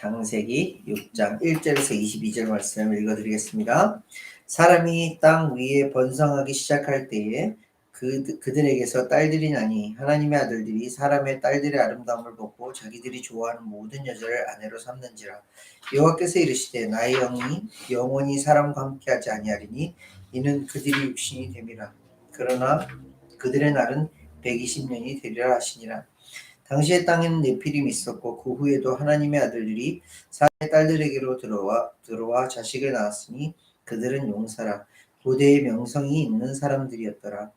창세기 6장 1절에서 22절 말씀을 읽어드리겠습니다. 사람이 땅 위에 번성하기 시작할 때에 그들에게서 딸들이 나니 하나님의 아들들이 사람의 딸들의 아름다움을 보고 자기들이 좋아하는 모든 여자를 아내로 삼는지라. 여호와께서 이르시되 나의 영이 영원히 사람과 함께하지 아니하리니 이는 그들이 육신이 됨이라. 그러나 그들의 날은 120년이 되리라 하시니라. 당시의 땅에는 네피림이 있었고 그 후에도 하나님의 아들들이 사람의 딸들에게로 들어와 자식을 낳았으니 그들은 용사라 고대의 명성이 있는 사람들이었더라.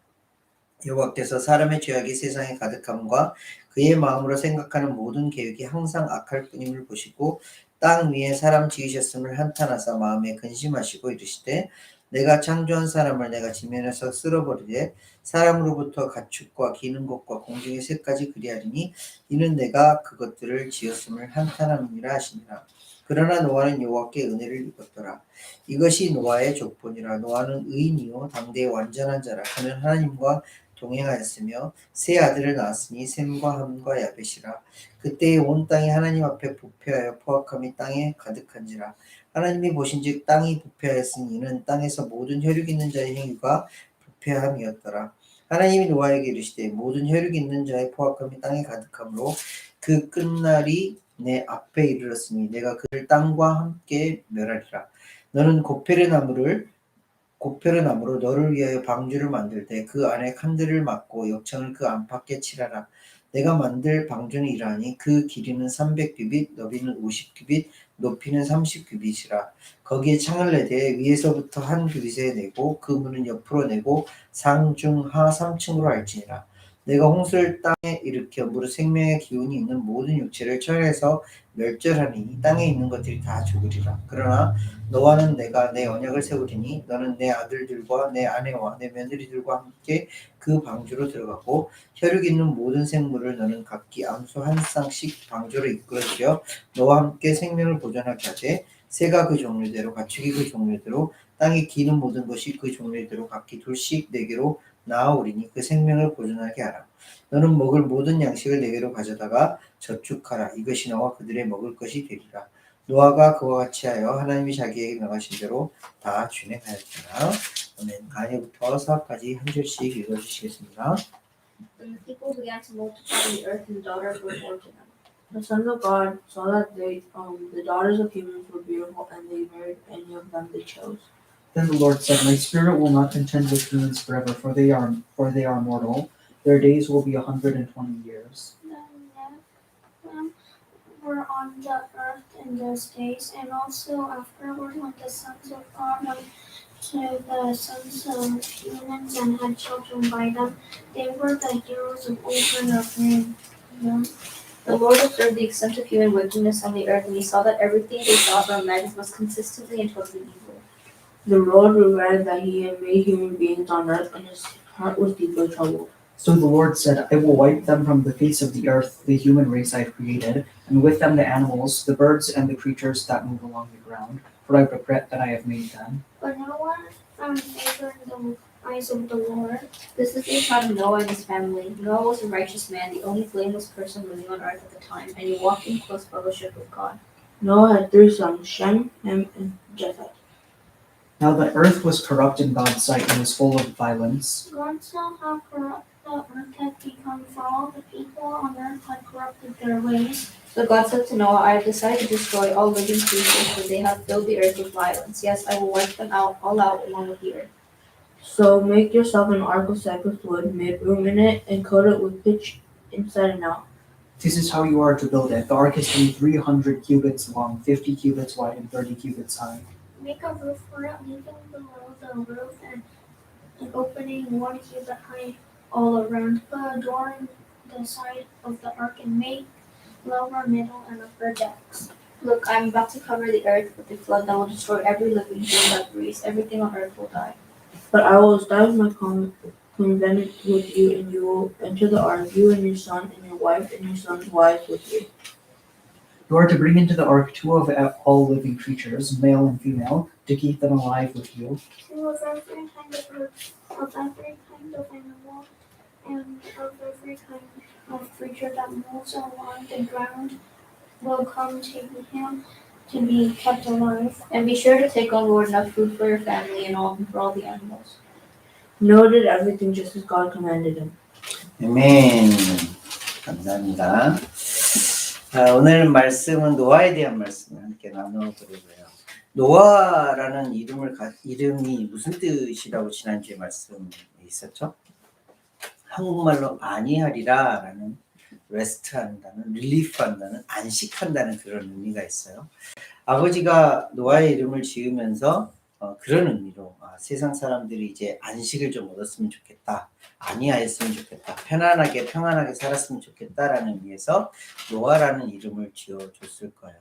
여호와께서 사람의 죄악이 세상에 가득함과 그의 마음으로 생각하는 모든 계획이 항상 악할 뿐임을 보시고 땅 위에 사람 지으셨음을 한탄하사 마음에 근심하시고 이르시되 내가 창조한 사람을 내가 지면에서 쓸어버리되 사람으로부터 가축과 기는 것과 공중의 새까지 그리하리니 이는 내가 그것들을 지었음을 한탄함이라 하시니라. 그러나 노아는 여호와께 은혜를 입었더라. 이것이 노아의 족본이라. 노아는 의인이요 당대의 완전한 자라. 그는 하나님과 동행하였으며 세 아들을 낳았으니 셈과 함과 야벳이라. 그때에 온 땅이 하나님 앞에 부패하여 포악함이 땅에 가득한지라. 하나님이 보신즉 땅이 부패하였으니 이는 땅에서 모든 혈육 있는 자의 행위가 부패함이었더라. 하나님이 노아에게 이르시되 모든 혈육 있는 자의 포악함이 땅에 가득하므로 그 끝날이 내 앞에 이르렀으니 내가 그를 땅과 함께 멸하리라. 너는 고페르나무로 너를 위하여 방주를 만들 때 그 안에 칸들을 막고 역청을 그 안팎에 칠하라. 내가 만들 방주는 이러하니 그 길이는 300규빗, 너비는 50규빗, 높이는 30규빗이라. 거기에 창을 내되 위에서부터 한 규빗에 내고 그 문은 옆으로 내고 상중하 3층으로 할지니라. 내가 홍수를 땅에 일으켜 무릇 생명의 기운이 있는 모든 육체를 천에서 멸절하니 이 땅에 있는 것들이 다 죽으리라. 그러나 너와는 내가 내 언약을 세우리니 너는 내 아들들과 내 아내와 내 며느리들과 함께 그 방주로 들어가고 혈육 있는 모든 생물을 너는 각기 암소 한 쌍씩 방주로 이끌어들여 너와 함께 생명을 보존하게 하되 새가 그 종류대로 가축이 그 종류대로 땅에 기는 모든 것이 그 종류대로 각기 둘씩 내게로 나아오리니 그 생명을 보존하게 하라. 너는 먹을 모든 양식을 내게로 가져다가 저축하라. 이것이 너와 그들의 먹을 것이 되리라. 노아가 그와 같이 하여 하나님이 자기에게 명하신 대로 다 준행하였더라. 아멘. 강의부터 사업까지 한 줄씩 읽어주시겠습니다. And the people began to multiply in the earth, and daughters were born to them. The sons of God saw that the daughters of humans were beautiful, and they married any of them they chose. Then the Lord said, My spirit will not contend with humans forever, for they are mortal. Their days will be 120 years. The Nephilim were on the earth in those days, and also afterward when the sons of God went to the sons of humans and had children by them. They were the heroes of old and of men. The Lord observed the extent of human wickedness on the earth, and he saw that everything they thought or imagined was consistently and totally evil. The Lord regretted that he had made human beings on earth, and his heart was deeply troubled. So the Lord said, I will wipe them from the face of the earth, the human race I have created, and with them the animals, the birds, and the creatures that move along the ground, for I regret that I have made them. But no one found favor in the eyes of the Lord. This is the account of Noah and his family. Noah was a righteous man, the only blameless person living on earth at the time, and he walked in close fellowship with God. Noah had 3 sons, Shem, Ham, and Japheth. Now the earth was corrupt in God's sight and was full of violence. God saw how corrupt the earth had become, for all the people on earth had corrupted their ways. So God said to Noah, I have decided to destroy all living creatures, for they have filled the earth with violence. Yes, I will wipe them all out along with the earth. So make yourself an ark of cypress wood, make room in it, and coat it with pitch inside and out. This is how you are to build it. The ark is to be 300 cubits long, 50 cubits wide, and 30 cubits high. Make a roof for it, leaving below the roof and an opening 1 cubit high all around. Put a door in the side of the ark and make lower, middle, and upper decks. Look, I am about to cover the earth with a flood that will destroy every living thing that breathes. Everything on earth will die. But I will establish my covenant with you, and you will enter the ark, you and your son and your wife and your son's wives with you. You are to bring into the ark 2 of all living creatures, male and female, to keep them alive with you. 2 of every kind of bird, of every kind of animal, and of every kind of creature that moves along the ground, will come to him to be kept alive. And be sure to take on board enough food for your family and for all the animals. Noah did everything just as God commanded him. 아멘. 감사합니다. 오늘 말씀은 노아에 대한 말씀을 함께 나눠보려고요. 노아라는 이름이 무슨 뜻이라고 지난주에 말씀에 있었죠? 한국말로 안위하리라 라는 레스트 한다는, 릴리프 한다는, 안식한다는 그런 의미가 있어요. 아버지가 노아의 이름을 지으면서 그런 의미로 세상 사람들이 이제 안식을 좀 얻었으면 좋겠다, 안위하였으면 좋겠다, 편안하게 평안하게 살았으면 좋겠다라는 의미에서 노아라는 이름을 지어줬을 거예요.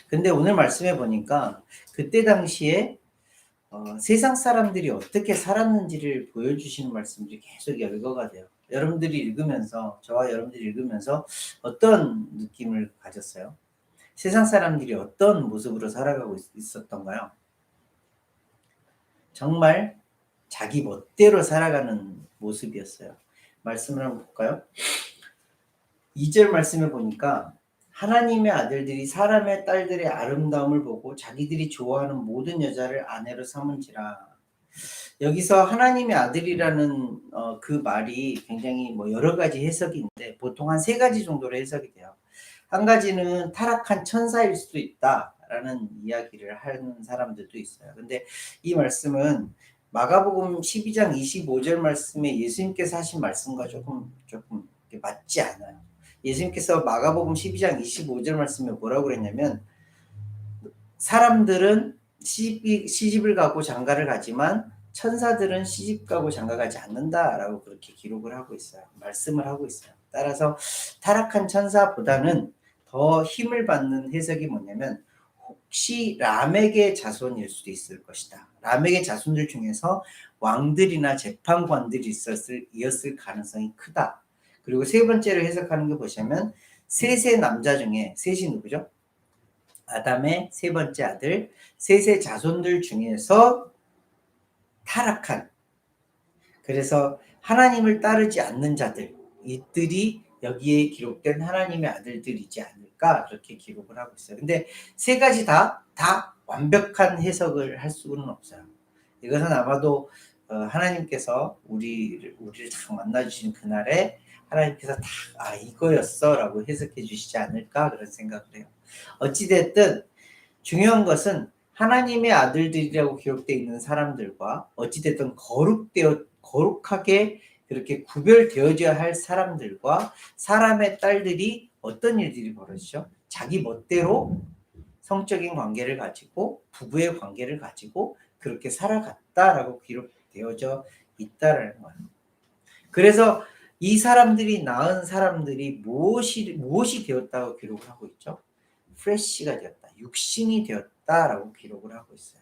근데 오늘 말씀해 보니까 그때 당시에 세상 사람들이 어떻게 살았는지를 보여주시는 말씀들이 계속 열거가 돼요. 여러분들이 읽으면서, 저와 여러분들이 읽으면서 어떤 느낌을 가졌어요? 세상 사람들이 어떤 모습으로 살아가고 있었던가요? 정말 자기 멋대로 살아가는 모습이었어요. 말씀을 한번 볼까요? 2절 말씀을 보니까 하나님의 아들들이 사람의 딸들의 아름다움을 보고 자기들이 좋아하는 모든 여자를 아내로 삼은지라. 여기서 하나님의 아들이라는 그 말이 굉장히 여러 가지 해석이 있는데 보통 한 3가지 정도로 해석이 돼요. 한 가지는 타락한 천사일 수도 있다라는 이야기를 하는 사람들도 있어요. 근데 이 말씀은 마가복음 12장 25절 말씀에 예수님께서 하신 말씀과 조금 맞지 않아요. 예수님께서 마가복음 12장 25절 말씀에 뭐라고 그랬냐면 사람들은 시집을 가고 장가를 가지만 천사들은 시집 가고 장가 가지 않는다라고 그렇게 기록을 하고 있어요. 말씀을 하고 있어요. 따라서 타락한 천사보다는 더 힘을 받는 해석이 뭐냐면 혹시 라멕의 자손일 수도 있을 것이다. 라멕의 자손들 중에서 왕들이나 재판관들이 이었을 가능성이 크다. 그리고 3번째로 해석하는 게 보시면 셋의 남자 중에, 셋이 누구죠? 아담의 3번째 아들, 셋의 자손들 중에서 타락한, 그래서 하나님을 따르지 않는 자들, 이들이 여기에 기록된 하나님의 아들들이지 않을까 그렇게 기록을 하고 있어요. 근데 3가지 다 완벽한 해석을 할 수는 없어요. 이것은 아마도 하나님께서 우리를 딱 만나주신 그날에 하나님께서 다 이거였어 라고 해석해 주시지 않을까 그런 생각을 해요. 어찌됐든 중요한 것은 하나님의 아들들이라고 기록되어 있는 사람들과 어찌됐든 거룩하게 그렇게 구별되어져야 할 사람들과 사람의 딸들이 어떤 일들이 벌어지죠? 자기 멋대로 성적인 관계를 가지고 부부의 관계를 가지고 그렇게 살아갔다라고 기록되어져 있다라는 거예요. 그래서 이 사람들이 낳은 사람들이 무엇이 되었다고 기록을 하고 있죠? 플래시가 되었다, 육신이 되었다라고 기록을 하고 있어요.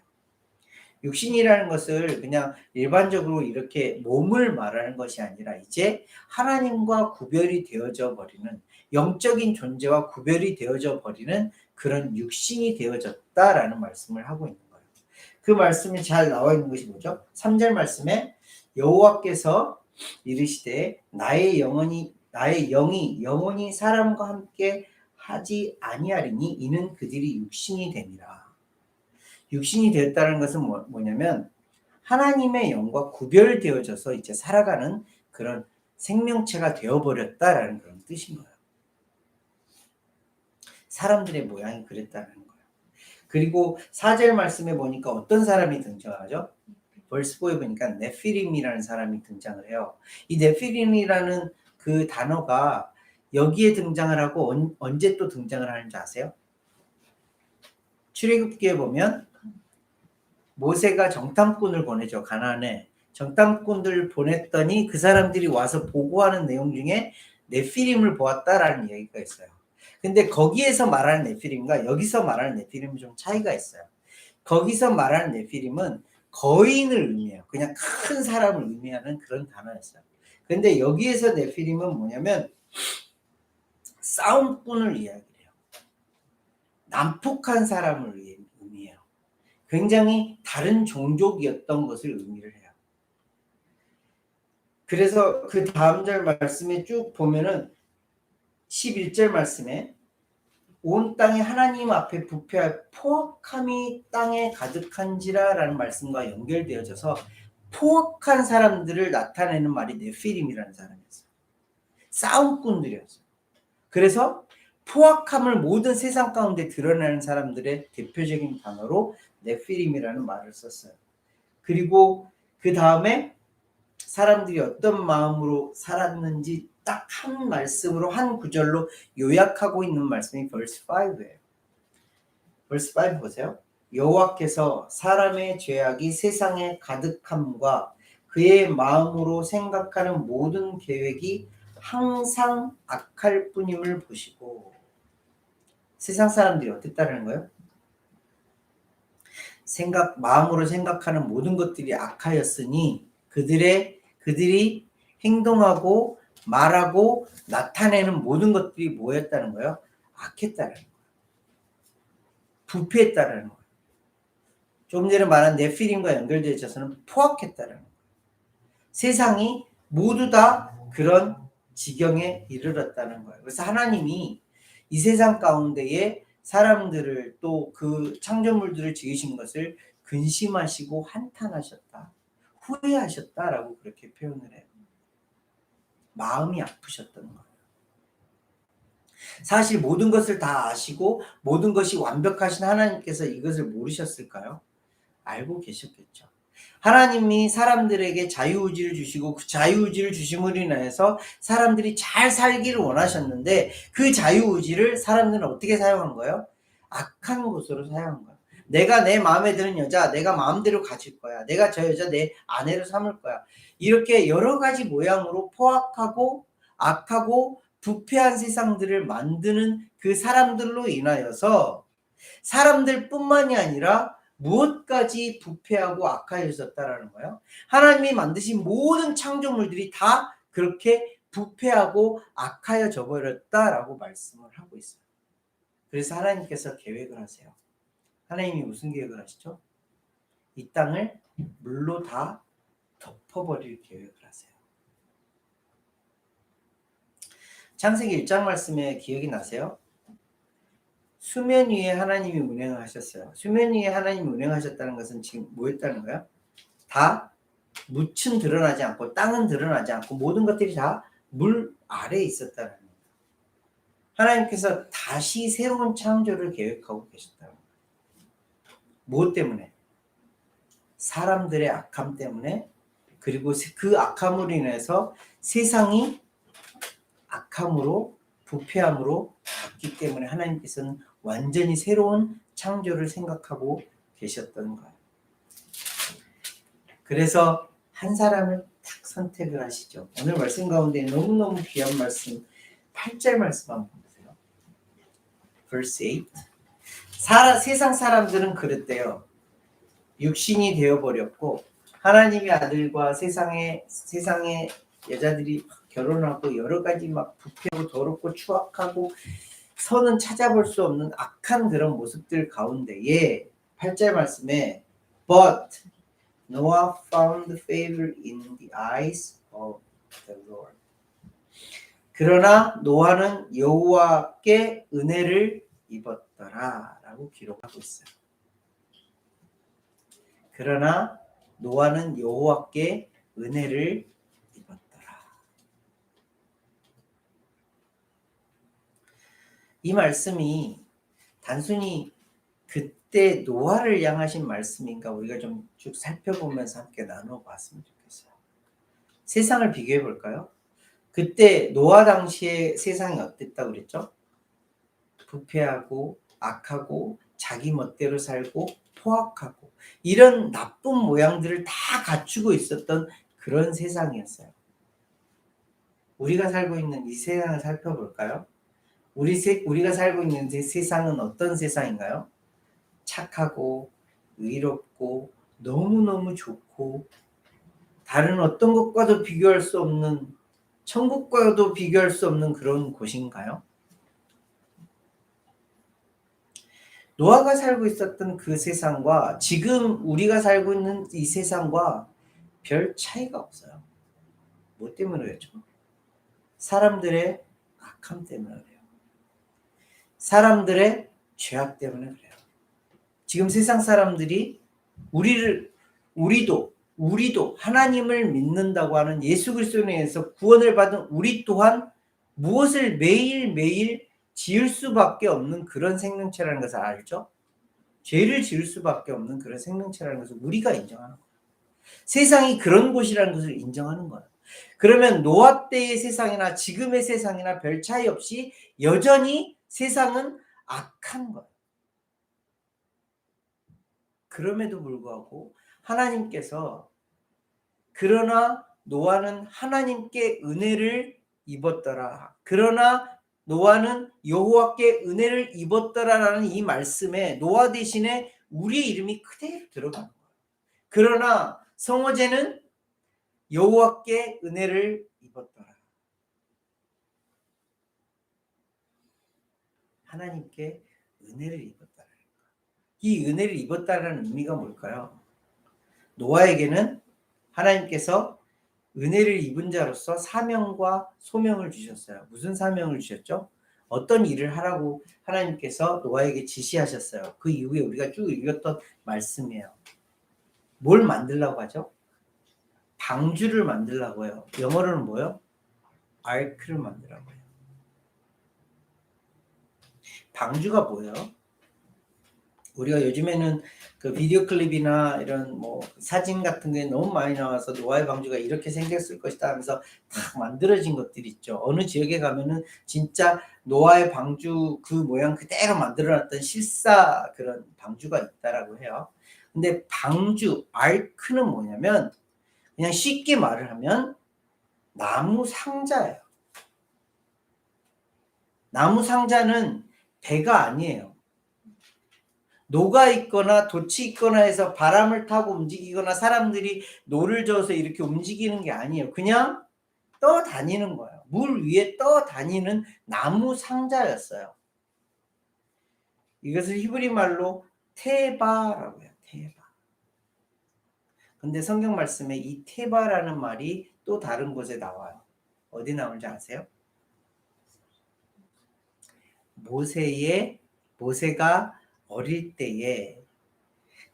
육신이라는 것을 그냥 일반적으로 이렇게 몸을 말하는 것이 아니라 이제 하나님과 구별이 되어져 버리는, 영적인 존재와 구별이 되어져 버리는 그런 육신이 되어졌다라는 말씀을 하고 있는 거예요. 그 말씀이 잘 나와 있는 것이 뭐죠? 3절 말씀에 여호와께서 이르시되 나의 영이 영원히 사람과 함께 하지 아니하리니 이는 그들이 육신이 되니라. 육신이 되었다는 것은 뭐냐면 하나님의 영과 구별되어져서 이제 살아가는 그런 생명체가 되어버렸다라는 그런 뜻인 거예요. 사람들의 모양이 그랬다는 거예요. 그리고 4절 말씀에 보니까 어떤 사람이 등장하죠? 벌스 4에 보니까 네피림이라는 사람이 등장을 해요. 이 네피림이라는 그 단어가 여기에 등장을 하고 언제 또 등장을 하는지 아세요? 출애굽기에 보면 모세가 정탐꾼을 보내죠. 가나안에 정탐꾼들을 보냈더니 그 사람들이 와서 보고하는 내용 중에 네피림을 보았다라는 얘기가 있어요. 근데 거기에서 말하는 네피림과 여기서 말하는 네피림은 좀 차이가 있어요. 거기서 말하는 네피림은 거인을 의미해요. 그냥 큰 사람을 의미하는 그런 단어였어요. 근데 여기에서 네피림은 뭐냐면 싸움꾼을 이야기해요. 난폭한 사람을 의미해요. 굉장히 다른 종족이었던 것을 의미를 해요. 그래서 그 다음 절 말씀에 쭉 보면은 11절 말씀에 온 땅에 하나님 앞에 부패할 포악함이 땅에 가득한지라라는 말씀과 연결되어져서 포악한 사람들을 나타내는 말이 네피림이라는 사람이었어요. 싸움꾼들이었어요. 그래서 포악함을 모든 세상 가운데 드러내는 사람들의 대표적인 단어로 네피림이라는 말을 썼어요. 그리고 그 다음에 사람들이 어떤 마음으로 살았는지 딱 한 말씀으로 한 구절로 요약하고 있는 말씀이 verse 5예요. verse 5 보세요. 여호와께서 사람의 죄악이 세상에 가득함과 그의 마음으로 생각하는 모든 계획이 항상 악할 뿐임을 보시고. 세상 사람들이 어땠다는 거예요? 마음으로 생각하는 모든 것들이 악하였으니 그들이 행동하고 말하고 나타내는 모든 것들이 뭐였다는 거예요? 악했다는 거예요. 부패했다는 거예요. 조금 전에 말한 네피림과 연결되어 있어서는 포악했다는 거예요. 세상이 모두 다 그런 지경에 이르렀다는 거예요. 그래서 하나님이 이 세상 가운데에 사람들을 또 그 창조물들을 지으신 것을 근심하시고 한탄하셨다. 후회하셨다라고 그렇게 표현을 해요. 마음이 아프셨던 거예요. 사실 모든 것을 다 아시고 모든 것이 완벽하신 하나님께서 이것을 모르셨을까요? 알고 계셨겠죠. 하나님이 사람들에게 자유의지를 주시고 그 자유의지를 주심으로 인해서 사람들이 잘 살기를 원하셨는데 그 자유의지를 사람들은 어떻게 사용한 거예요? 악한 것으로 사용한 거예요. 내가 내 마음에 드는 여자 내가 마음대로 가질 거야. 내가 저 여자 내 아내로 삼을 거야. 이렇게 여러 가지 모양으로 포악하고 악하고 부패한 세상들을 만드는 그 사람들로 인하여서 사람들뿐만이 아니라 무엇까지 부패하고 악하여졌다라는 거예요. 하나님이 만드신 모든 창조물들이 다 그렇게 부패하고 악하여져 버렸다라고 말씀을 하고 있어요. 그래서 하나님께서 계획을 하세요. 하나님이 무슨 계획을 하시죠? 이 땅을 물로 다 덮어버릴 계획을 하세요. 창세기 1장 말씀에 기억이 나세요? 수면 위에 하나님이 운행을 하셨어요. 수면 위에 하나님이 운행하셨다는 것은 지금 뭐였다는 거예요? 다 묻은 드러나지 않고 땅은 드러나지 않고 모든 것들이 다 물 아래에 있었다는 거예요. 하나님께서 다시 새로운 창조를 계획하고 계셨다는 거예요. 무엇 때문에? 사람들의 악함 때문에, 그리고 그 악함으로 인해서 세상이 악함으로 부패함으로 갔기 때문에 하나님께서는 완전히 새로운 창조를 생각하고 계셨던 거예요. 그래서 한 사람을 딱 선택을 하시죠. 오늘 말씀 가운데 너무너무 귀한 말씀 8절 말씀 한번 보세요. verse 8. 세상 사람들은 그랬대요. 육신이 되어버렸고 하나님의 아들과 세상의 여자들이 결혼하고 여러 가지 막 부패하고 더럽고 추악하고 선은 찾아볼 수 없는 악한 그런 모습들 가운데에 8절 말씀에 But Noah found favor in the eyes of the Lord. 그러나 노아는 여호와께 은혜를 입었더라 라고 기록하고 있어요. 그러나 노아는 여호와께 은혜를 입었더라. 이 말씀이 단순히 그때 노아를 향하신 말씀인가 우리가 좀 쭉 살펴보면서 함께 나눠봤으면 좋겠어요. 세상을 비교해 볼까요? 그때 노아 당시에 세상이 어땠다고 그랬죠? 부패하고 악하고 자기 멋대로 살고 포악하고 이런 나쁜 모양들을 다 갖추고 있었던 그런 세상이었어요. 우리가 살고 있는 이 세상을 살펴볼까요? 우리가 살고 있는 세상은 어떤 세상인가요? 착하고 의롭고 너무너무 좋고 다른 어떤 것과도 비교할 수 없는 천국과도 비교할 수 없는 그런 곳인가요? 노아가 살고 있었던 그 세상과 지금 우리가 살고 있는 이 세상과 별 차이가 없어요. 뭐 때문에 그랬죠? 사람들의 악함 때문에 그래요. 사람들의 죄악 때문에 그래요. 지금 세상 사람들이 우리도 하나님을 믿는다고 하는 예수 그리스도에 의해서 구원을 받은 우리 또한 무엇을 매일매일 지을 수밖에 없는 그런 생명체라는 것을 알죠? 죄를 지을 수밖에 없는 그런 생명체라는 것을 우리가 인정하는 거예요. 세상이 그런 곳이라는 것을 인정하는 거예요. 그러면 노아 때의 세상이나 지금의 세상이나 별 차이 없이 여전히 세상은 악한 거예요. 그럼에도 불구하고 하나님께서 그러나 노아는 하나님께 은혜를 입었더라. 그러나 노아는 여호와께 은혜를 입었더라라는 이 말씀에 노아 대신에 우리의 이름이 그대로 들어가는 거예요. 그러나 성호제는 여호와께 은혜를 입었더라. 하나님께 은혜를 입었더라. 이 은혜를 입었다라는 의미가 뭘까요? 노아에게는 하나님께서 은혜를 입은 자로서 사명과 소명을 주셨어요. 무슨 사명을 주셨죠? 어떤 일을 하라고 하나님께서 노아에게 지시하셨어요. 그 이후에 우리가 쭉 읽었던 말씀이에요. 뭘 만들라고 하죠? 방주를 만들라고 해요. 영어로는 뭐예요? 아크를 만들라고 해요. 방주가 뭐예요? 우리가 요즘에는 그 비디오 클립이나 이런 뭐 사진 같은 게 너무 많이 나와서 노아의 방주가 이렇게 생겼을 것이다 하면서 다 만들어진 것들이 있죠. 어느 지역에 가면은 진짜 노아의 방주 그 모양 그대로 만들어놨던 실사 그런 방주가 있다라고 해요. 근데 방주, 아크는 뭐냐면 그냥 쉽게 말을 하면 나무 상자예요. 나무 상자는 배가 아니에요. 녹아 있거나 돛이 있거나 해서 바람을 타고 움직이거나 사람들이 노를 저어서 이렇게 움직이는 게 아니에요. 그냥 떠다니는 거예요. 물 위에 떠다니는 나무 상자였어요. 이것을 히브리 말로 테바라고 해요. 테바. 근데 성경 말씀에 이 테바라는 말이 또 다른 곳에 나와요. 어디 나오는지 아세요? 모세가 어릴 때에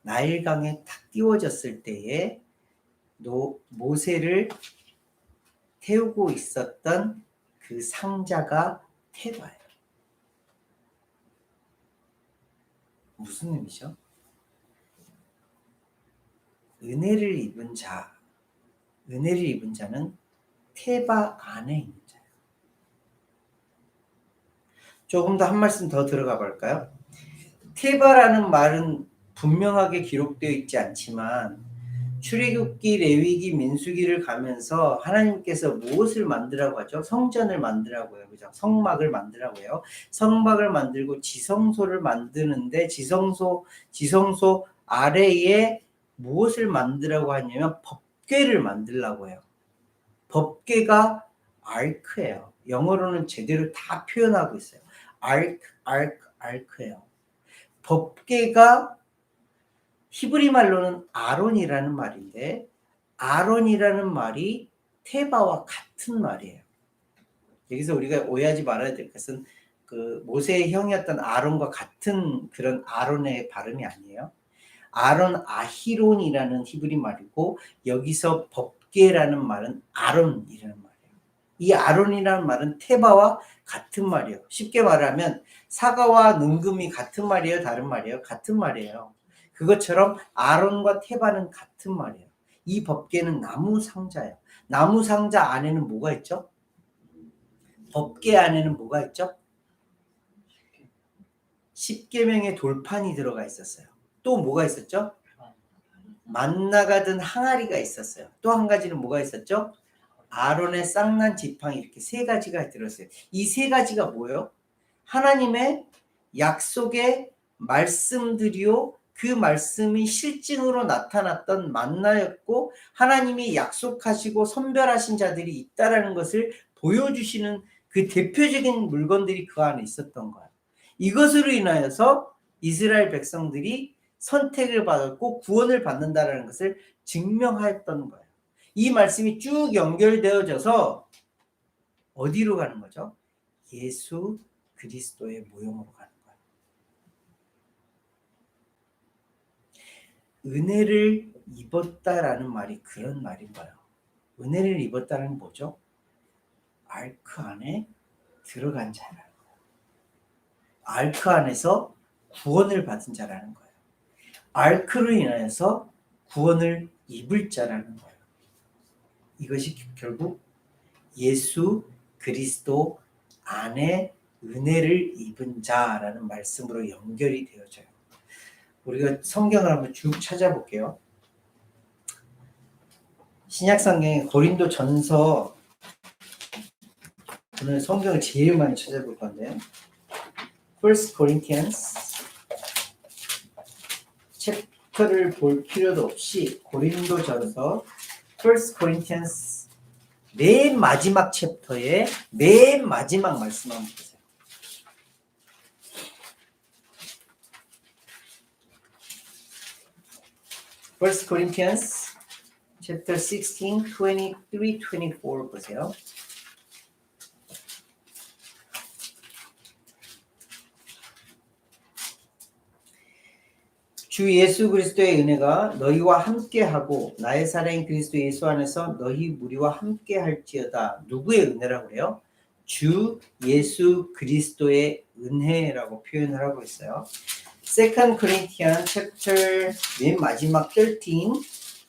나일강에 탁 띄워졌을 때에 모세를 태우고 있었던 그 상자가 테바예요. 무슨 의미죠? 은혜를 입은 자는 테바 안에 있는 자예요. 조금 더 한 말씀 더 들어가 볼까요? 테바라는 말은 분명하게 기록되어 있지 않지만 출애굽기, 레위기, 민수기를 가면서 하나님께서 무엇을 만들라고 하죠? 성전을 만들라고 해요. 그죠? 성막을 만들라고 해요. 성막을 만들고 지성소를 만드는데 지성소 아래에 무엇을 만들라고 하냐면 법궤를 만들라고 해요. 법궤가 아크예요. 영어로는 제대로 다 표현하고 있어요. 아크예요. 법궤가 히브리 말로는 아론이라는 말인데 아론이라는 말이 테바와 같은 말이에요. 여기서 우리가 오해하지 말아야 될 것은 그 모세의 형이었던 아론과 같은 그런 아론의 발음이 아니에요. 아론 아히론이라는 히브리 말이고 여기서 법궤라는 말은 아론이라는 말이에요. 이 아론이라는 말은 테바와 같은 말이에요. 쉽게 말하면 사과와 능금이 같은 말이에요? 다른 말이에요? 같은 말이에요. 그것처럼 아론과 테바는 같은 말이에요. 이 법궤는 나무 상자예요. 나무 상자 안에는 뭐가 있죠? 법궤 안에는 뭐가 있죠? 십계명의 돌판이 들어가 있었어요. 또 뭐가 있었죠? 만나가 든 항아리가 있었어요. 또 한 가지는 뭐가 있었죠? 아론의 쌍난 지팡이 이렇게 세 가지가 들었어요. 이 세 가지가 뭐예요? 하나님의 약속의 말씀들이요. 그 말씀이 실증으로 나타났던 만나였고 하나님이 약속하시고 선별하신 자들이 있다라는 것을 보여주시는 그 대표적인 물건들이 그 안에 있었던 거예요. 이것으로 인하여서 이스라엘 백성들이 선택을 받았고 구원을 받는다라는 것을 증명하였던 거예요. 이 말씀이 쭉 연결되어져서 어디로 가는 거죠? 예수 그리스도의 모형으로 가는 거예요. 은혜를 입었다라는 말이 그런 말인 거예요. 은혜를 입었다는 건 뭐죠? 아크 안에 들어간 자라는 거예요. 아크 안에서 구원을 받은 자라는 거예요. 아크로 인하여서 구원을 입을 자라는 거예요. 이것이 결국 예수 그리스도 안에 은혜를 입은 자라는 말씀으로 연결이 되어져요. 우리가 성경을 한번 쭉 찾아볼게요. 신약 성경에 고린도 전서, 오늘 성경을 제일 많이 찾아볼 건데요. 1 Corinthians 챕터를 볼 필요도 없이 고린도 전서 1 Corinthians 맨 마지막 챕터의 맨 마지막 말씀 한번 보세요. First Corinthians chapter 16, 23, 24 보세요. 주 예수 그리스도의 은혜가 너희와 함께하고 나의 사랑인 그리스도 예수 안에서 너희 무리와 함께할지어다. 누구의 은혜라고 그래요? 주 예수 그리스도의 은혜라고 표현을 하고 있어요. Second Corinthians chapter 맨 마지막 13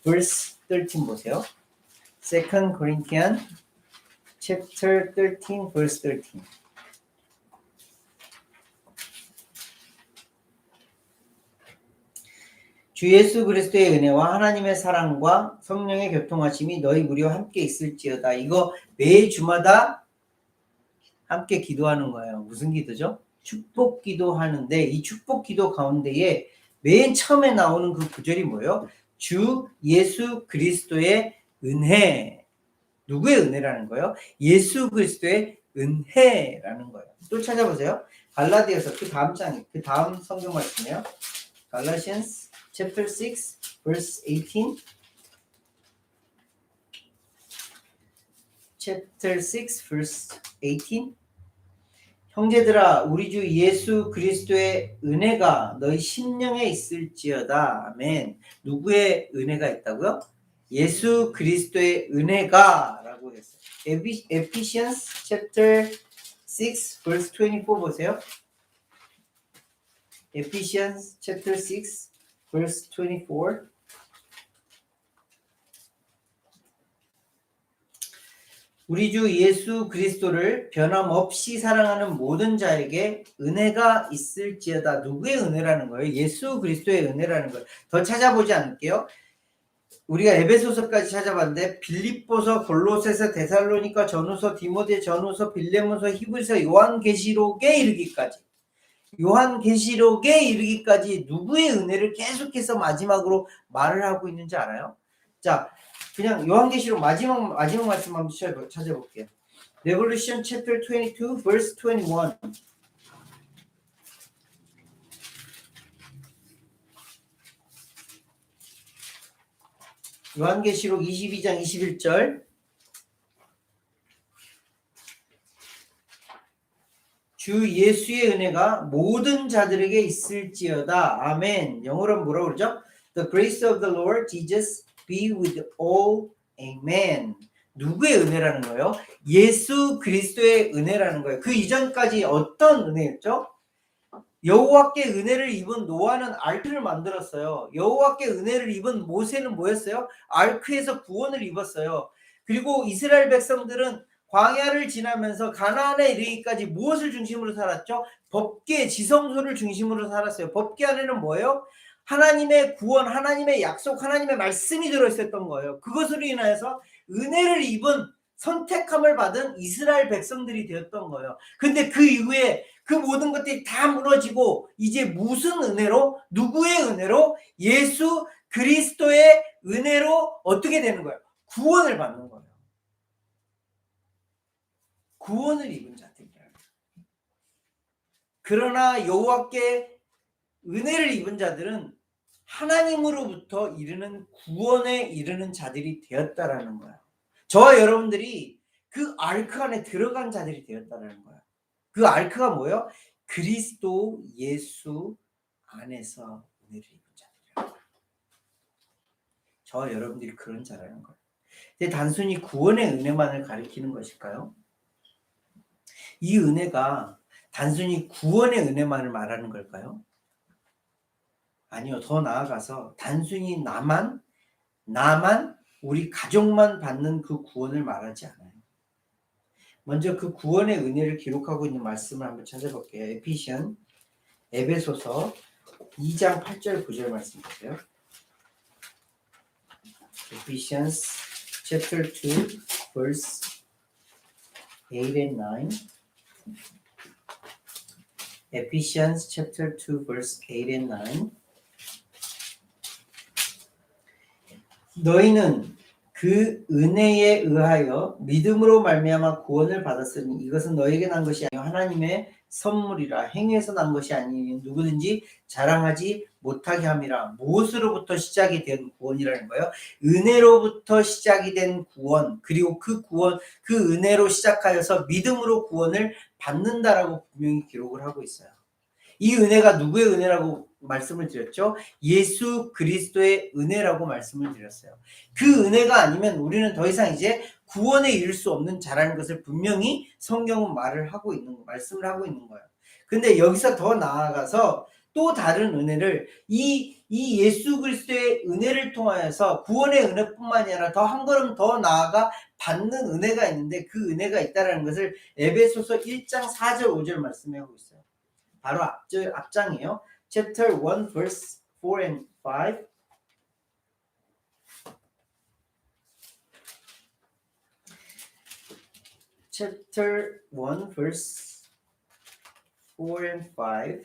verse 13 보세요. Second Corinthians chapter 13 verse 13. 주 예수 그리스도의 은혜와 하나님의 사랑과 성령의 교통하심이 너희 무리와 함께 있을지어다. 이거 매 주마다 함께 기도하는 거예요. 무슨 기도죠? 축복 기도하는데 이 축복 기도 가운데에 맨 처음에 나오는 그 구절이 뭐예요? 주 예수 그리스도의 은혜. 누구의 은혜라는 거예요? 예수 그리스도의 은혜라는 거예요. 또 찾아보세요. 갈라디아서 그 다음 장이 그 다음 성경 말씀이에요. Galatians chapter 6 verse 18. Chapter 6 verse 18. 형제들아 우리 주 예수 그리스도의 은혜가 너희 심령에 있을지어다. 아멘. 누구의 은혜가 있다고요? 예수 그리스도의 은혜가 라고 했어요. Ephesians chapter 6 verse 24 보세요. Ephesians chapter 6 verse 24. 우리 주 예수 그리스도를 변함없이 사랑하는 모든 자에게 은혜가 있을지어다. 누구의 은혜라는 거예요? 예수 그리스도의 은혜라는 거예요. 더 찾아보지 않을게요. 우리가 에베소서까지 찾아봤는데 빌립보서, 골로새서, 데살로니가 전후서, 디모데 전후서, 빌레몬서, 히브리서, 요한계시록에 이르기까지 누구의 은혜를 계속해서 마지막으로 말을 하고 있는지 알아요? 자, 그냥 요한계시록 마지막 말씀 한번 찾아볼게요. Revelation chapter 22 verse 21. 요한계시록 22장 21절. 주 예수의 은혜가 모든 자들에게 있을지어다. 아멘. 영어로 뭐라고 그러죠? The grace of the Lord Jesus be with all. Amen. 누구의 은혜라는 거예요? 예수 그리스도의 은혜라는 거예요. 그 이전까지 어떤 은혜였죠? 여호와께 은혜를 입은 노아는 알크를 만들었어요. 여호와께 은혜를 입은 모세는 뭐였어요? 알크에서 구원을 입었어요. 그리고 이스라엘 백성들은 광야를 지나면서 가나안에 이르기까지 무엇을 중심으로 살았죠? 법궤, 지성소를 중심으로 살았어요. 법궤 안에는 뭐예요? 하나님의 구원, 하나님의 약속, 하나님의 말씀이 들어있었던 거예요. 그것으로 인하여서 은혜를 입은 선택함을 받은 이스라엘 백성들이 되었던 거예요. 근데 그 이후에 그 모든 것들이 다 무너지고 이제 무슨 은혜로? 누구의 은혜로? 예수 그리스도의 은혜로 어떻게 되는 거예요? 구원을 받는 거예요. 구원을 입은 자들이에요. 그러나 여호와께 은혜를 입은 자들은 하나님으로부터 이르는 구원에 이르는 자들이 되었다라는 거예요. 저와 여러분들이 그 알크 안에 들어간 자들이 되었다라는 거예요. 그 아르크가 뭐예요? 그리스도 예수 안에서 은혜를 입은 자들이라. 저와 여러분들이 그런 자라는 거예요. 근데 단순히 구원의 은혜만을 가리키는 것일까요? 이 은혜가 단순히 구원의 은혜만을 말하는 걸까요? 아니요. 더 나아가서 단순히 나만 우리 가족만 받는 그 구원을 말하지 않아요. 먼저 그 구원의 은혜를 기록하고 있는 말씀을 한번 찾아볼게요. 에베소서 2장 8절 9절 말씀 보세요. Ephesians chapter 2 verse 8 and 9. Ephesians chapter 2 verse 8 and 9. 너희는 그 은혜에 의하여 믿음으로 말미암아 구원을 받았으니 이것은 너에게 난 것이 아니요 하나님의 선물이라. 행위에서 난 것이 아니니 누구든지 자랑하지 못하게 함이라. 무엇으로부터 시작이 된 구원이라는 거예요? 은혜로부터 시작이 된 구원, 그리고 그 구원, 그 은혜로 시작하여서 믿음으로 구원을 받는다라고 분명히 기록을 하고 있어요. 이 은혜가 누구의 은혜라고 말씀을 드렸죠? 예수 그리스도의 은혜라고 말씀을 드렸어요. 그 은혜가 아니면 우리는 더 이상 이제 구원에 이를 수 없는 자라는 것을 분명히 성경은 말씀을 하고 있는 거예요. 근데 여기서 더 나아가서 또 다른 은혜를 이 예수 그리스도의 은혜를 통하여서 구원의 은혜뿐만이 아니라 더 한 걸음 더 나아가 받는 은혜가 있는데 그 은혜가 있다는 것을 에베소서 1장 4절 5절 말씀해 하고 있어요. 바로 앞장이에요. Chapter 1 verse 4 and 5. Chapter 1 verse 4 and 5.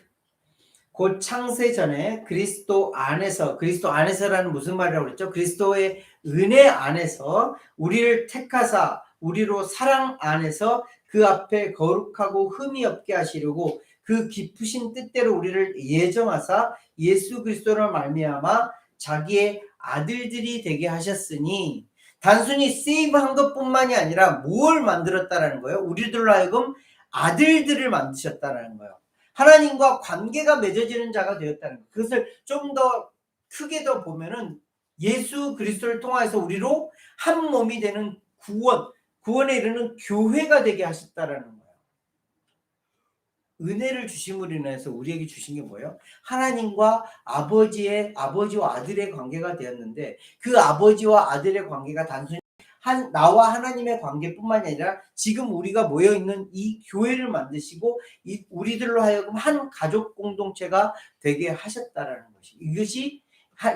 곧 창세 전에 그리스도 안에서라는 무슨 말이라고 그랬죠? 그리스도의 은혜 안에서 우리를 택하사 우리로 사랑 안에서 그 앞에 거룩하고 흠이 없게 하시려고 그 깊으신 뜻대로 우리를 예정하사 예수 그리스도로 말미암아 자기의 아들들이 되게 하셨으니, 단순히 세이브한 것뿐만이 아니라 뭘 만들었다라는 거예요? 우리들로 하여금 아들들을 만드셨다라는 거예요. 하나님과 관계가 맺어지는 자가 되었다는 거예요. 그것을 좀 더 크게 더 보면은 예수 그리스도를 통해서 우리로 한 몸이 되는 구원에 이르는 교회가 되게 하셨다라는 거예요. 은혜를 주심으로 인해서 우리에게 주신 게 뭐예요? 하나님과 아버지와 아들의 관계가 되었는데, 그 아버지와 아들의 관계가 단순히 나와 하나님의 관계뿐만이 아니라 지금 우리가 모여있는 이 교회를 만드시고 우리들로 하여금 한 가족 공동체가 되게 하셨다라는 것이, 이것이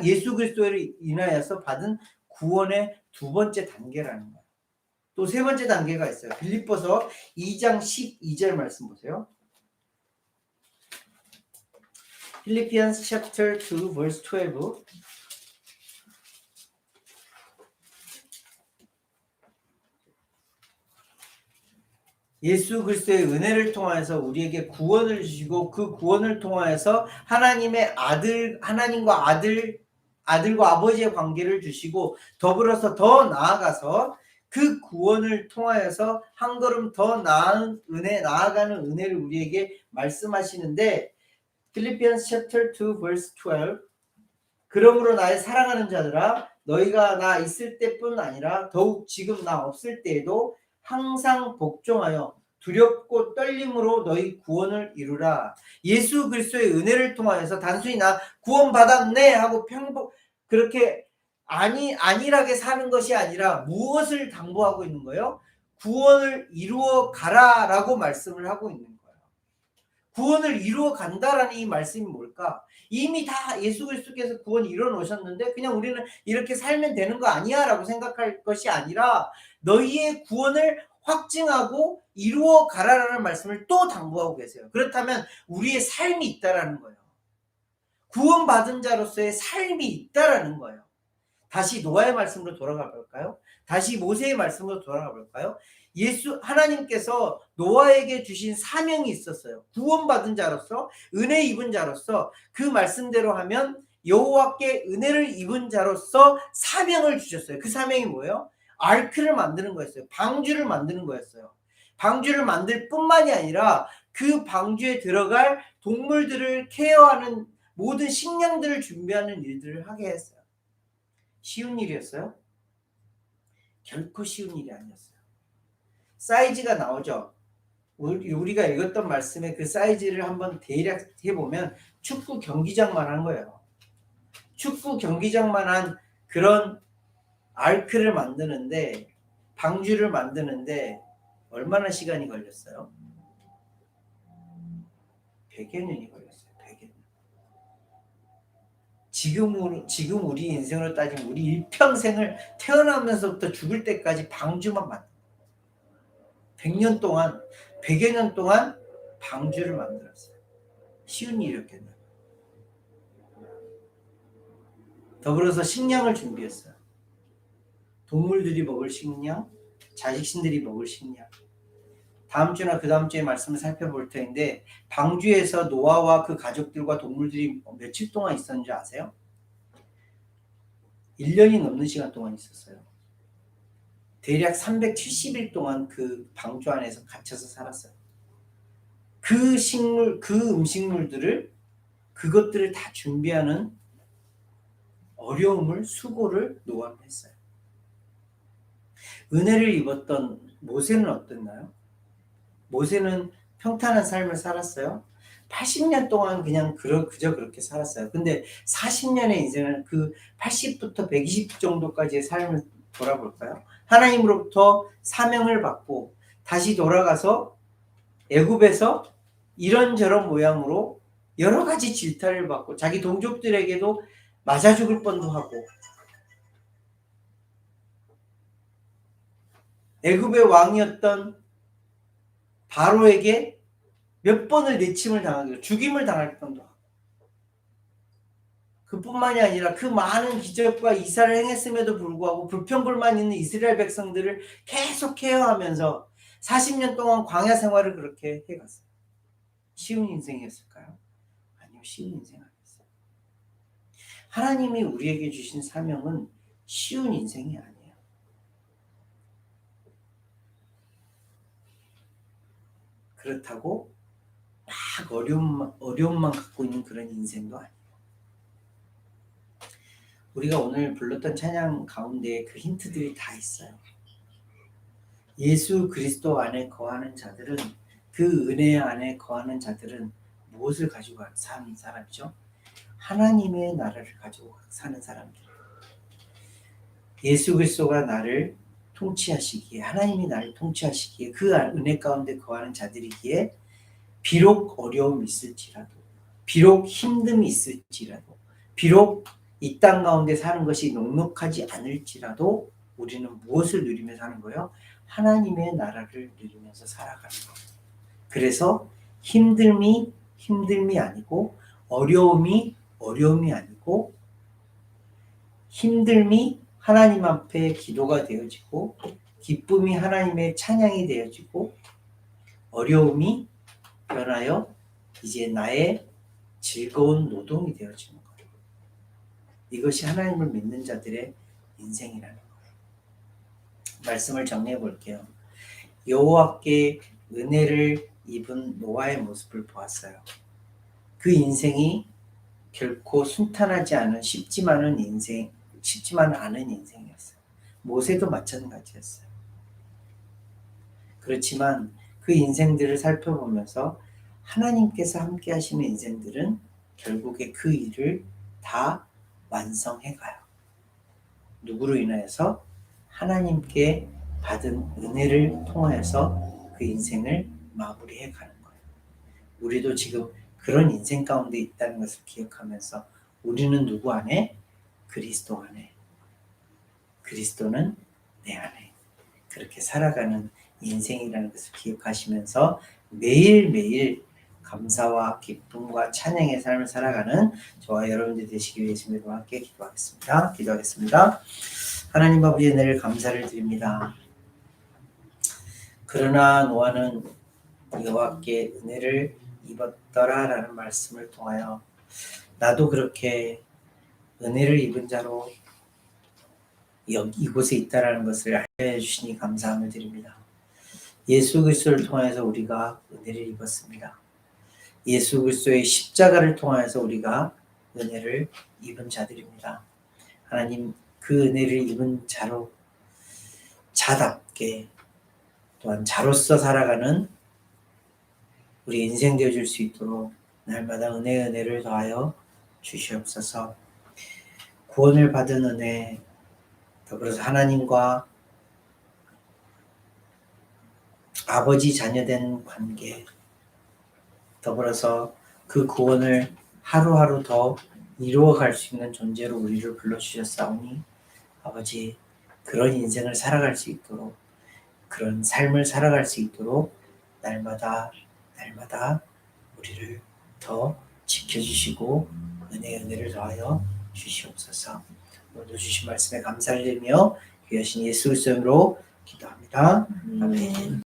예수 그리스도를 인하여서 받은 구원의 두 번째 단계라는 거예요. 또 세 번째 단계가 있어요. 빌립보서 2장 12절 말씀 보세요. Philippians chapter 2 verse 12. 예수 그리스도의 은혜를 통하여서 우리에게 구원을 주시고 그 구원을 통하여서 하나님과 아들과 아버지의 관계를 주시고 더불어서 더 나아가서 그 구원을 통하여서 한 걸음 더 나아가는 은혜를 우리에게 말씀하시는데, Philippians chapter 2 verse 12. 그러므로 나의 사랑하는 자들아, 너희가 나 있을 때뿐 아니라 더욱 지금 나 없을 때에도 항상 복종하여 두렵고 떨림으로 너희 구원을 이루라. 예수 그리스도의 은혜를 통하여서 단순히 나 구원받았네 하고 그렇게 안일하게 사는 것이 아니라 무엇을 당부하고 있는 거예요? 구원을 이루어 가라라고 말씀을 하고 있는 거예요. 구원을 이루어 간다라는 이 말씀이 뭘까? 이미 다 예수 그리스도께서 구원 이루어 놓으셨는데 그냥 우리는 이렇게 살면 되는 거 아니야 라고 생각할 것이 아니라 너희의 구원을 확증하고 이루어 가라라는 말씀을 또 당부하고 계세요. 그렇다면 우리의 삶이 있다라는 거예요. 구원받은 자로서의 삶이 있다라는 거예요. 다시 노아의 말씀으로 돌아가 볼까요? 다시 모세의 말씀으로 돌아가 볼까요? 하나님께서 노아에게 주신 사명이 있었어요. 구원받은 자로서, 은혜 입은 자로서, 그 말씀대로 하면 여호와께 은혜를 입은 자로서 사명을 주셨어요. 그 사명이 뭐예요? 아르크를 만드는 거였어요. 방주를 만드는 거였어요. 방주를 만들 뿐만이 아니라 그 방주에 들어갈 동물들을 케어하는 모든 식량들을 준비하는 일들을 하게 했어요. 쉬운 일이었어요? 결코 쉬운 일이 아니었어요. 사이즈가 나오죠. 우리가 읽었던 말씀의 그 사이즈를 한번 대략 해보면 축구 경기장만 한 거예요. 축구 경기장만 한 그런 아크를 만드는데, 방주를 만드는데 얼마나 시간이 걸렸어요? 100여 년이 걸렸어요. 100여 년. 지금 우리 인생으로 따지면 우리 일평생을 태어나면서부터 죽을 때까지 방주만 만든 100년 동안, 100여 년 동안 방주를 만들었어요. 쉬운 일이었겠네요. 더불어서 식량을 준비했어요. 동물들이 먹을 식량, 자식신들이 먹을 식량. 다음 주나 그 다음 주에 말씀을 살펴볼 텐데, 방주에서 노아와 그 가족들과 동물들이 며칠 동안 있었는지 아세요? 1년이 넘는 시간 동안 있었어요. 대략 370일 동안 그 방주 안에서 갇혀서 살았어요. 그 음식물들을, 그것들을 다 준비하는 어려움을, 수고를 노아는 했어요. 은혜를 입었던 모세는 어땠나요? 모세는 평탄한 삶을 살았어요. 80년 동안 그냥 그저 그렇게 살았어요. 근데 40년의 인생은 그 80부터 120 정도까지의 삶을 돌아볼까요? 하나님으로부터 사명을 받고 다시 돌아가서 애굽에서 이런저런 모양으로 여러 가지 질타를 받고 자기 동족들에게도 맞아 죽을 뻔도 하고, 애굽의 왕이었던 바로에게 몇 번을 내침을 당하고 죽임을 당할 뻔도 하고, 그뿐만이 아니라 그 많은 기적과 이사를 행했음에도 불구하고 불평불만 있는 이스라엘 백성들을 계속 케어하면서 40년 동안 광야 생활을 그렇게 해갔어요. 쉬운 인생이었을까요? 아니요, 쉬운 인생 아니었어요. 하나님이 우리에게 주신 사명은 쉬운 인생이 아니에요. 그렇다고 막 어려움만 갖고 있는 그런 인생도 아니에요. 우리가 오늘 불렀던 찬양 가운데 그 힌트들이 다 있어요. 예수 그리스도 안에 거하는 자들은, 그 은혜 안에 거하는 자들은 무엇을 가지고 사는 사람이죠? 하나님의 나라를 가지고 사는 사람들. 예수 그리스도가 나를 통치하시기에, 하나님이 나를 통치하시기에, 그 은혜 가운데 거하는 자들이기에 비록 어려움이 있을지라도, 비록 힘듦이 있을지라도, 비록 이 땅 가운데 사는 것이 녹록하지 않을지라도 우리는 무엇을 누리며 사는 거예요? 하나님의 나라를 누리면서 살아가는 거예요. 그래서 힘듦이 아니고, 어려움이 아니고, 힘듦이 하나님 앞에 기도가 되어지고, 기쁨이 하나님의 찬양이 되어지고, 어려움이 변하여 이제 나의 즐거운 노동이 되어지는 거예요. 이것이 하나님을 믿는 자들의 인생이라는 거예요. 말씀을 정리해 볼게요. 여호와께 은혜를 입은 노아의 모습을 보았어요. 그 인생이 결코 순탄하지 않은, 쉽지만은 않은 인생이었어요. 모세도 마찬가지였어요. 그렇지만 그 인생들을 살펴보면서 하나님께서 함께 하시는 인생들은 결국에 그 일을 다 완성해 가요. 누구로 인하여서? 하나님께 받은 은혜를 통하여서 그 인생을 마무리해 가는 거예요. 우리도 지금 그런 인생 가운데 있다는 것을 기억하면서 우리는 누구 안에? 그리스도 안에. 그리스도는 내 안에. 그렇게 살아가는 인생이라는 것을 기억하시면서 매일매일 감사와 기쁨과 찬양의 삶을 살아가는 저와 여러분들 되시기 위해 주님과 함께 기도하겠습니다. 하나님 아버지, 은혜를 감사를 드립니다. 그러나 노아는 여호와께 은혜를 입었더라라는 말씀을 통하여 나도 그렇게 은혜를 입은 자로 이곳에 있다라는 것을 알려주시니 감사함을 드립니다. 예수 그리스도를 통해서 우리가 은혜를 입었습니다. 예수 그리스도의 십자가를 통해서 우리가 은혜를 입은 자들입니다. 하나님 그 은혜를 입은 자답게 또한 자로서 살아가는 우리 인생 되어줄 수 있도록 날마다 은혜를 더하여 주시옵소서. 구원을 받은 은혜, 더불어서 하나님과 아버지 자녀된 관계, 더불어서 그 구원을 하루하루 더 이루어갈 수 있는 존재로 우리를 불러주셨사오니 아버지 그런 인생을 살아갈 수 있도록 그런 삶을 살아갈 수 있도록 날마다 우리를 더 지켜주시고 은혜를 더하여 주시옵소서. 오늘도 주신 말씀에 감사를 드리며 귀하신 예수 그리스도로 기도합니다. 아멘.